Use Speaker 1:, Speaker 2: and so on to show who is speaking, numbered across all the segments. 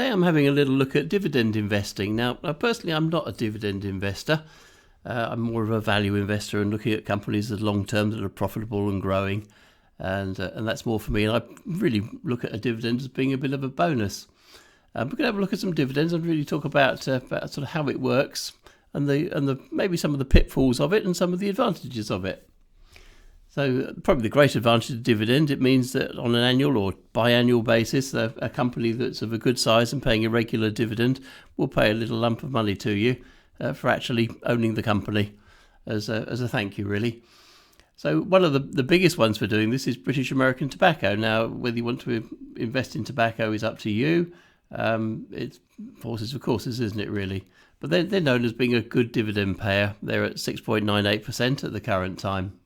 Speaker 1: today I'm having a little look at dividend investing. Now, personally, I'm not a dividend investor. I'm more of a value investor and looking at companies that are long-term that are profitable and growing, and that's more for me. And I really look at a dividend as being a bit of a bonus. We're going to have a look at some dividends and really talk about sort of how it works and the maybe some of the pitfalls of it and some of the advantages of it. So probably the great advantage of dividend, it means that on an annual or biannual basis, a company that's of a good size and paying a regular dividend will pay a little lump of money to you for actually owning the company as a thank you, really. So one of the biggest ones for doing this is British American Tobacco. Now, whether you want to invest in tobacco is up to you. It's horses for courses, isn't it, really? But they're known as being a good dividend payer. They're at 6.98% at the current time.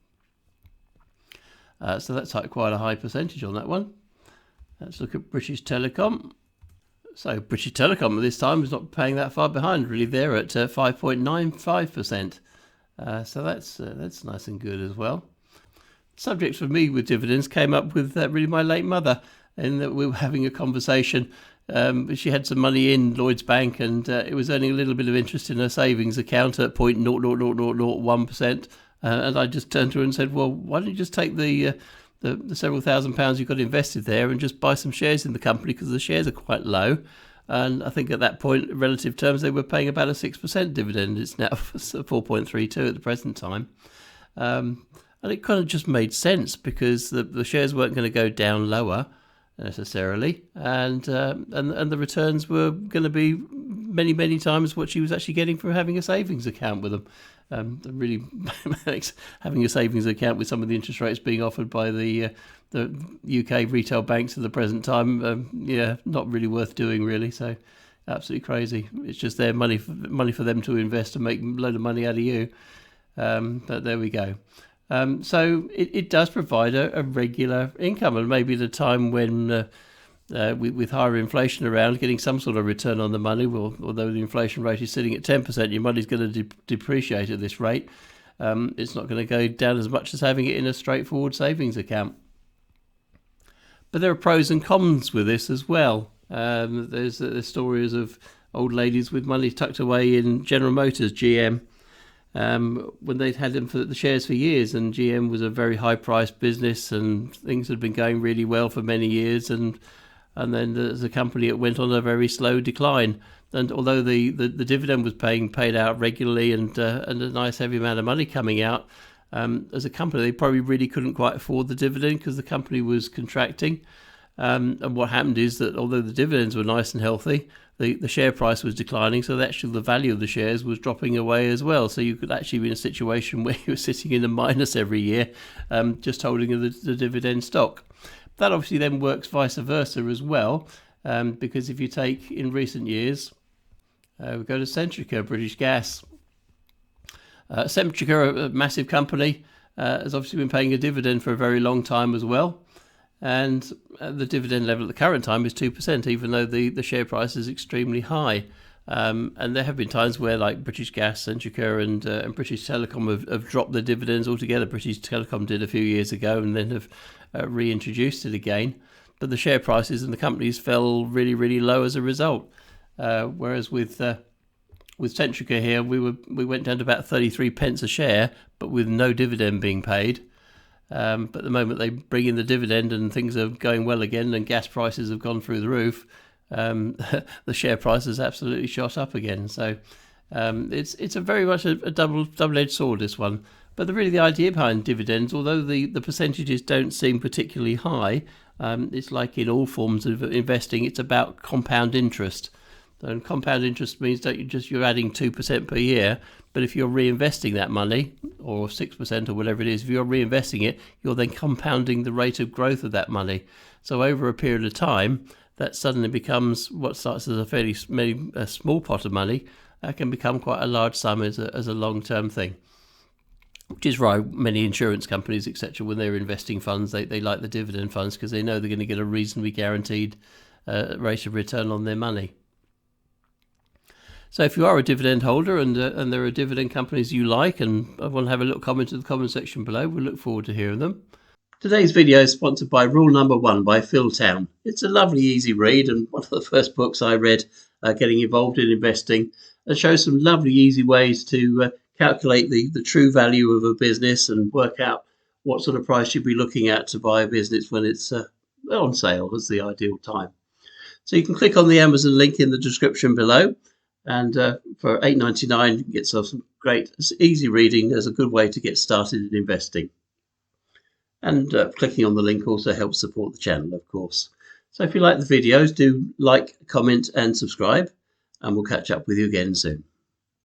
Speaker 1: So that's quite a high percentage on that one. Let's look at British Telecom. So British Telecom at this time is not paying that far behind, really. They're at 5.95%. So that's nice and good as well. Subject for me with dividends came up with really my late mother, in that we were having a conversation. She had some money in Lloyds Bank, and it was earning a little bit of interest in her savings account at 0.00001%. And I just turned to her and said, well, why don't you just take the several £1,000s you've got invested there and just buy some shares in the company, because the shares are quite low. And I think at that point, in relative terms, they were paying about a 6% dividend. It's now 4.32 at the present time. And it kind of just made sense, because the shares weren't going to go down lower necessarily, and the returns were going to be many times what she was actually getting from having a savings account with them. That really makes having a savings account with some of the interest rates being offered by the UK retail banks at the present time, not really worth doing, really. So absolutely crazy. It's just their money for them to invest and make a load of money out of you. But there we go. So it does provide a regular income, and maybe at a time when with higher inflation around, getting some sort of return on the money. Well, although the inflation rate is sitting at 10%, your money's going to depreciate at this rate. It's not going to go down as much as having it in a straightforward savings account. But there are pros and cons with this as well. There's stories of old ladies with money tucked away in General Motors, GM, when they'd had them for the shares for years, and GM was a very high-priced business, and things had been going really well for many years, and then as a company, it went on a very slow decline. And although the dividend was paid out regularly and a nice heavy amount of money coming out, as a company, they probably really couldn't quite afford the dividend because the company was contracting. And what happened is that although the dividends were nice and healthy, the share price was declining, so actually the value of the shares was dropping away as well. So you could actually be in a situation where you were sitting in a minus every year, just holding the dividend stock. That obviously then works vice versa as well, because if you take in recent years, we go to Centrica, British Gas. Centrica, a massive company, has obviously been paying a dividend for a very long time as well. And the dividend level at the current time is 2%, even though the share price is extremely high. And there have been times where, like British Gas, Centrica and British Telecom have dropped their dividends altogether. British Telecom did a few years ago and then have reintroduced it again. But the share prices and the companies fell really, really low as a result. Whereas with Centrica here, we went down to about 33 pence a share, but with no dividend being paid. But at the moment they bring in the dividend and things are going well again, and gas prices have gone through the roof. The share price has absolutely shot up again. So it's a very much a double-edged sword, this one. But the idea behind dividends, although the percentages don't seem particularly high, it's like in all forms of investing, it's about compound interest. And compound interest means that you're adding 2% per year, but if you're reinvesting that money, or 6% or whatever it is, if you're reinvesting it, you're then compounding the rate of growth of that money. So over a period of time, that suddenly becomes what starts as a fairly small pot of money, that can become quite a large sum as a long-term thing. Which is why many insurance companies, etc., when they're investing funds, they like the dividend funds because they know they're going to get a reasonably guaranteed rate of return on their money. So if you are a dividend holder and there are dividend companies you like and want to have a little comment in the comment section below, we'll look forward to hearing them. Today's video is sponsored by Rule Number 1 by Phil Town. It's a lovely, easy read and one of the first books I read getting involved in investing, and shows some lovely, easy ways to calculate the true value of a business and work out what sort of price you'd be looking at to buy a business when it's on sale is the ideal time. So you can click on the Amazon link in the description below, and for $8.99 you can get some great, easy reading as a good way to get started in investing. And clicking on the link also helps support the channel, of course. So if you like the videos, do like, comment and subscribe, and we'll catch up with you again soon.